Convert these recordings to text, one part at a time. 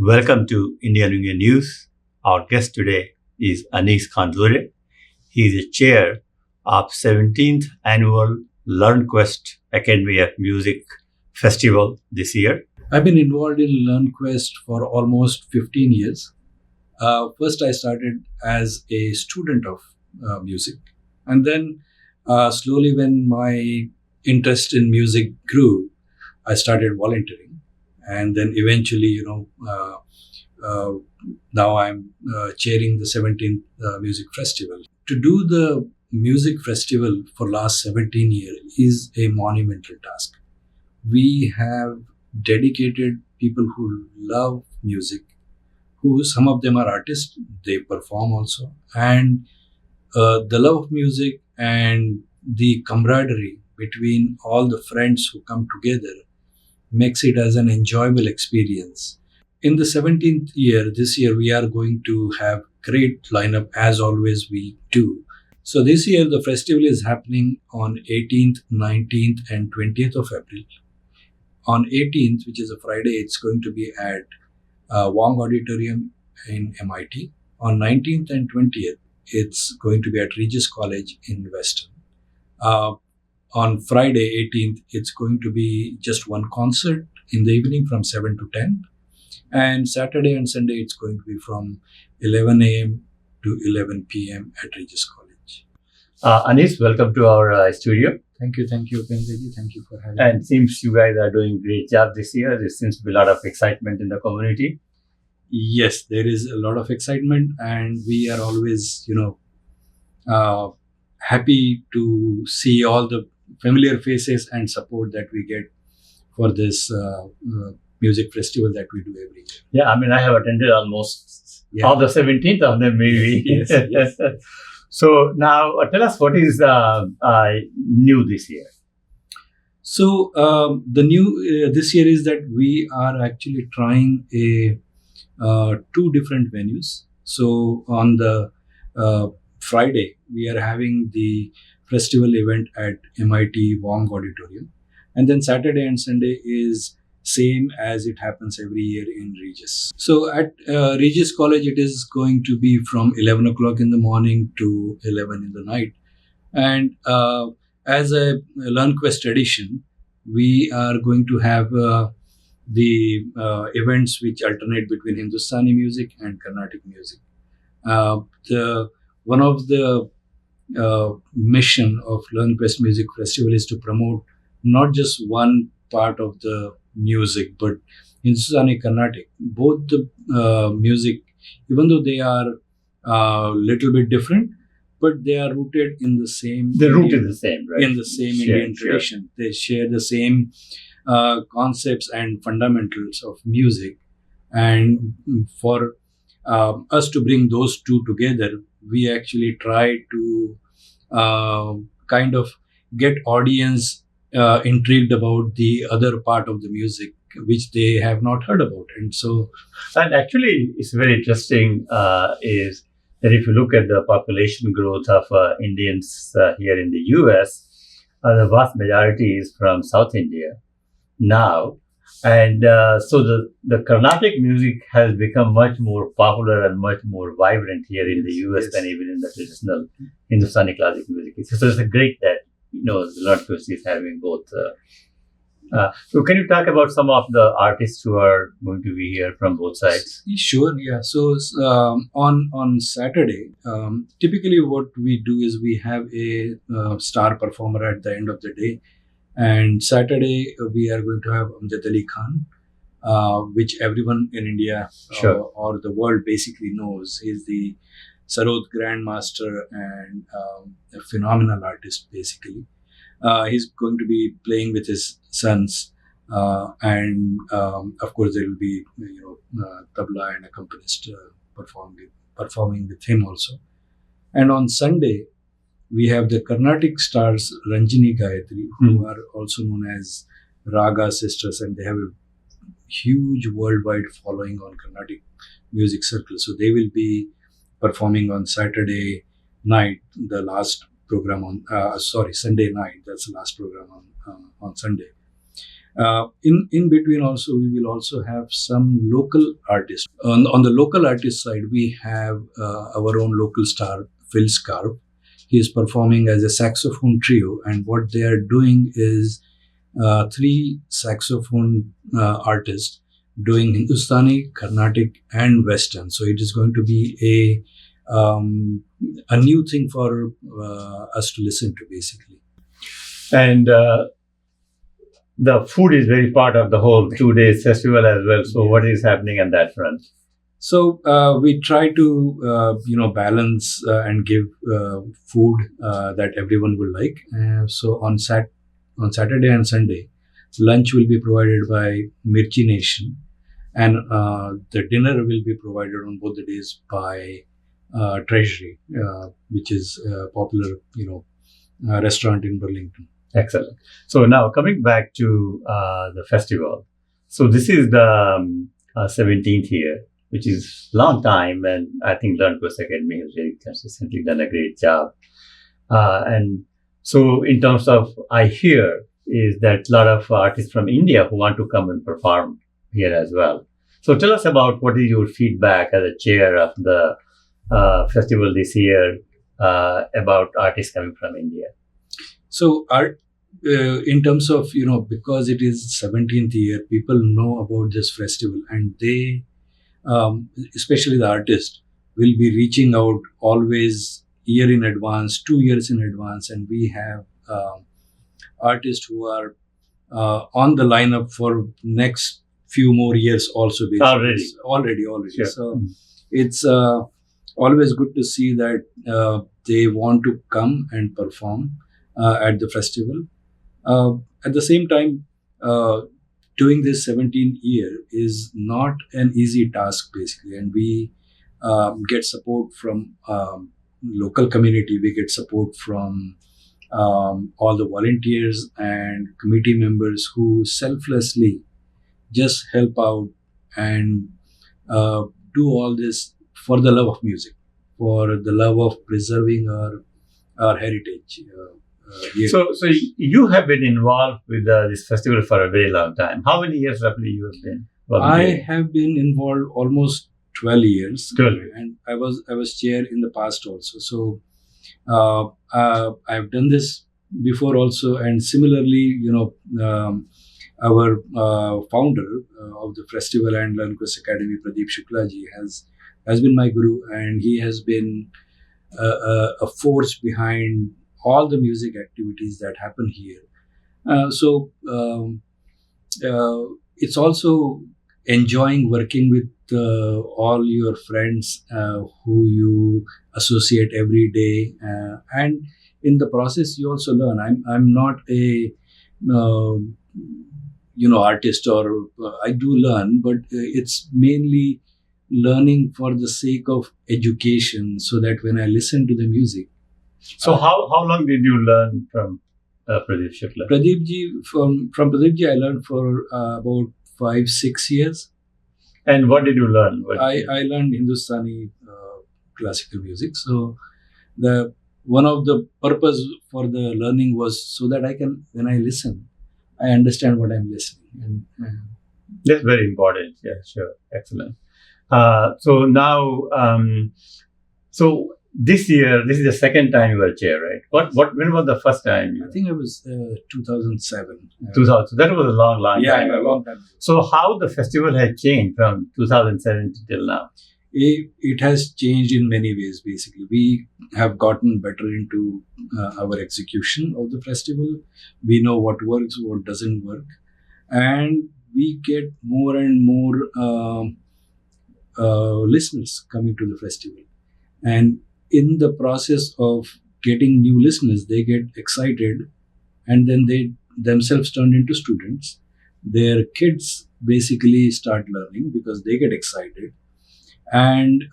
Welcome to Indian Union News. Our guest today is Anish Khanzode. He is the chair of 17th Annual LearnQuest Academy of Music Festival this year. I've been involved in LearnQuest for almost 15 years. First, I started as a student of music. And then slowly when my interest in music grew, I started volunteering. And then eventually, now I'm chairing the 17th Music Festival. To do the music festival for last 17 years is a monumental task. We have dedicated people who love music, who some of them are artists, they perform also. And the love of music and the camaraderie between all the friends who come together makes it as an enjoyable experience. In the 17th year, this year, we are going to have great lineup as always we do. So this year, the festival is happening on 18th, 19th and 20th of April. On 18th, which is a Friday, it's going to be at Wong Auditorium in MIT. On 19th and 20th, it's going to be at Regis College in Weston. On Friday, 18th, it's going to be just one concert in the evening from 7 to 10. And Saturday and Sunday, it's going to be from 11 a.m. to 11 p.m. at Regis College. Anish, welcome to our studio. Thank you, Kenziji. Thank you for having me. And seems you guys are doing a great job this year. There seems to be a lot of excitement in the community. Yes, there is a lot of excitement, and we are always, happy to see all the familiar faces and support that we get for this music festival that we do every year. Yeah, I have attended almost all the 17th of them, maybe. Yes. So now tell us what is new this year. So the new this year is that we are actually trying two different venues. So on the Friday, we are having the festival event at MIT Wong Auditorium. And then Saturday and Sunday is same as it happens every year in Regis. So at Regis College, it is going to be from 11 o'clock in the morning to 11 in the night. And as a LearnQuest tradition, we are going to have the events which alternate between Hindustani music and Carnatic music. One of the mission of LearnQuest Music Festival is to promote not just one part of the music, but Hindustani Carnatic. Both the music, even though they are little bit different, but they are rooted in the same. The root is the same, right? In the same Indian tradition. They share the same concepts and fundamentals of music. And for us to bring those two together, we actually try to kind of get audience intrigued about the other part of the music which they have not heard about. And actually it's very interesting is that if you look at the population growth of Indians here in the US, the vast majority is from South India now. And so the Carnatic music has become much more popular and much more vibrant here in the US than even in the traditional Hindustani classic music. So it's a great that the LearnQuest is having both. So can you talk about some of the artists who are going to be here from both sides? Sure, yeah. So on Saturday, typically what we do is we have a star performer at the end of the day. And Saturday, we are going to have Amjad Ali Khan, which everyone in India or the world basically knows. He's the Sarod Grandmaster and a phenomenal artist, basically. He's going to be playing with his sons. And of course, there will be tabla and accompanist performing with him also. And on Sunday, we have the Carnatic stars Ranjini Gayatri, who are also known as Raga Sisters, and they have a huge worldwide following on Carnatic music circles. So they will be performing on Saturday night, the last program on Sunday night. That's the last program on Sunday. In between also, we will also have some local artists. On the local artist side, we have our own local star, Phil Scarf. He is performing as a saxophone trio, and what they are doing is three saxophone artists doing Hindustani, Carnatic, and Western. So it is going to be a new thing for us to listen to, basically. And the food is very part of the whole 2 days festival as well. So what is happening on that front? So we try to balance and give food that everyone will like. So on Saturday and Sunday, lunch will be provided by Mirchi Nation, and the dinner will be provided on both the days by Treasury, which is a popular restaurant in Burlington. Excellent. So now coming back to the festival. So this is the 17th year, which is long time, and I think LearnQuest Academy has really consistently done a great job. And so in terms of, I hear, is that a lot of artists from India who want to come and perform here as well. So tell us about what is your feedback as a chair of the festival this year about artists coming from India. So in terms of, because it is 17th year, people know about this festival, and they, especially the artist, will be reaching out always year in advance, 2 years in advance, and we have artists who are on the lineup for next few more years also. Already. Sure. So it's always good to see that they want to come and perform at the festival. At the same time, doing this 17th year is not an easy task, basically, and we get support from local community. We get support from all the volunteers and committee members who selflessly just help out and do all this for the love of music, for the love of preserving our heritage. So you have been involved with this festival for a very long time. How many years roughly you have been? I have been involved almost 12 years. 12. And I was chair in the past also. So I've done this before also, and similarly, our founder of the festival and LearnQuest Academy, Pradeep Shuklaji, has been my guru, and he has been a force behind all the music activities that happen here. So it's also enjoying working with all your friends who you associate every day, and in the process you also learn. I'm not a artist, or I do learn, but it's mainly learning for the sake of education, so that when I listen to the music. So how long did you learn from Pradeep Shukla? From Pradeep ji, I learned for about 5-6 years. And what did you learn? I learned Hindustani classical music. So one of the purpose for the learning was so that I can, when I listen, I understand what I'm listening. And that's very important. Yeah, sure. Excellent. So now, so this year, this is the second time you were chair, right? When was the first time? I think it was 2007. 2000. So that was a long time. Yeah, a long time. So how the festival has changed from 2007 till now? It has changed in many ways, basically. We have gotten better into our execution of the festival. We know what works, what doesn't work. And we get more and more listeners coming to the festival. And in the process of getting new listeners, they get excited, and then they themselves turn into students. Their kids basically start learning because they get excited. And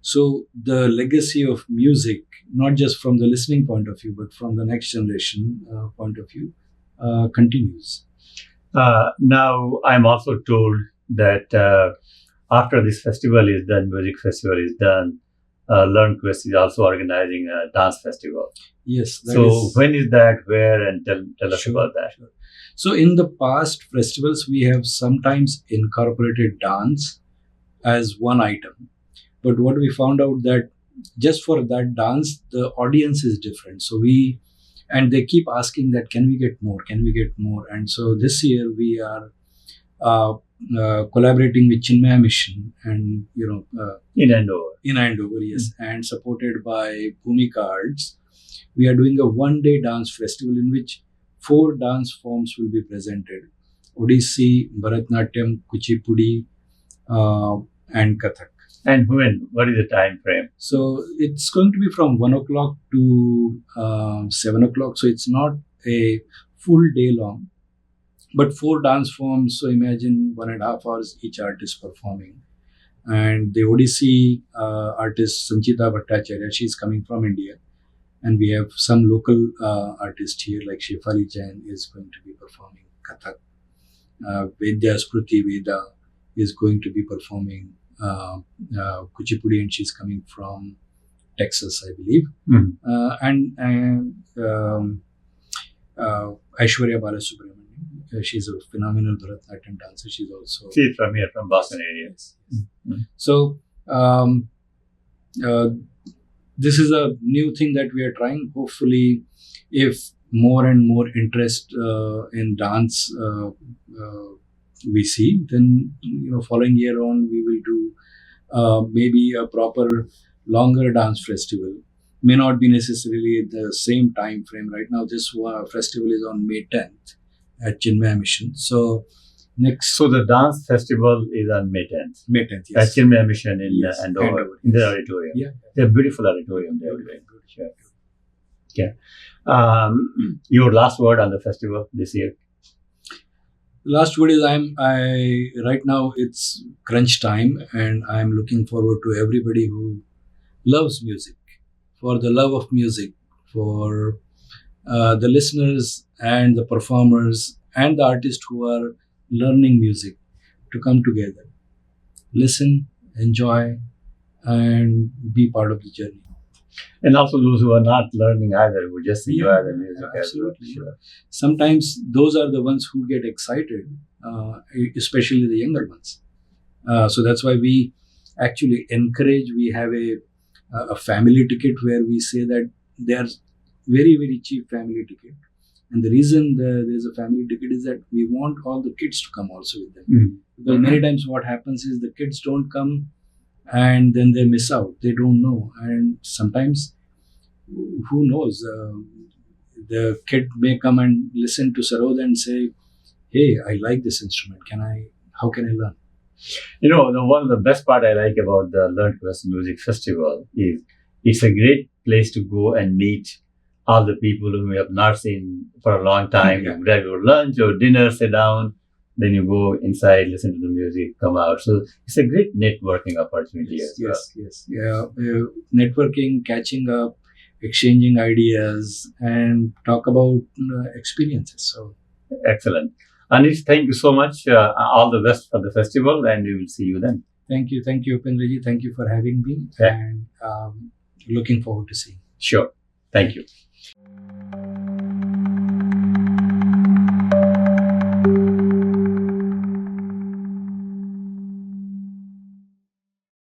so the legacy of music, not just from the listening point of view, but from the next generation point of view, continues. Now, I'm also told that after this festival is done, music festival is done, LearnQuest is also organizing a dance festival. Yes. So when is that? Where? And tell us about that. Sure. So in the past festivals, we have sometimes incorporated dance as one item. But what we found out that just for that dance, the audience is different. And they keep asking that, can we get more? Can we get more? And so this year we are collaborating with Chinmaya Mission and, In Andover. in Andover, yes, and supported by Bhumika Arts. We are doing a one-day dance festival in which 4 dance forms will be presented: Odissi, Bharatnatyam, Kuchipudi, and Kathak. And when? What is the time frame? So it's going to be from 1 o'clock to 7 o'clock. So it's not a full day long, but 4 dance forms. So imagine 1.5 hours each artist performing. And the Odissi artist Sanchita Bhattacharya, she's coming from India. And we have some local artists here, like Shefali Jain is going to be performing Kathak. Vedya Spruti Veda is going to be performing Kuchipudi, and she's coming from Texas, I believe. And Aishwarya Balasubramanian, she's a phenomenal Bharatanatyam dancer. She's also... She's from here, from Boston area. So, this is a new thing that we are trying. Hopefully, if more and more interest in dance we see, then following year on we will do maybe a proper longer dance festival. May not be necessarily at the same time frame. Right now, this festival is on May 10th at Chinmaya Mission. So the dance festival is on May 10th. May 10th, yes. At Chinmaya Mission in Yes, Andover, in the auditorium. Yeah. It's a beautiful auditorium there. Sure. Yeah. Your last word on the festival this year? Last word is right now it's crunch time, and I'm looking forward to everybody who loves music, for the love of music, for the listeners and the performers and the artists who are learning music to come together, listen, enjoy, and be part of the journey. And also those who are not learning either, who just enjoy the music. Absolutely. As well. Sure. Sometimes those are the ones who get excited, especially the younger ones. So that's why we actually encourage, we have a family ticket where we say that they are very, very cheap family ticket. And the reason there's a family ticket is that we want all the kids to come also with them. Because many times what happens is the kids don't come and then they miss out. They don't know. And sometimes, who knows, the kid may come and listen to Sarod and say, hey, I like this instrument. How can I learn? One of the best part I like about the LearnQuest Music Festival is it's a great place to go and meet all the people whom you have not seen for a long time. You grab your lunch or dinner, sit down, then you go inside, listen to the music, come out. So it's a great networking opportunity. Yes. Yeah, networking, catching up, exchanging ideas, and talk about experiences. So excellent. Anish, thank you so much. All the best for the festival, and we will see you then. Thank you, Upendraji. Thank you for having me, and looking forward to seeing you. Sure. Thank you.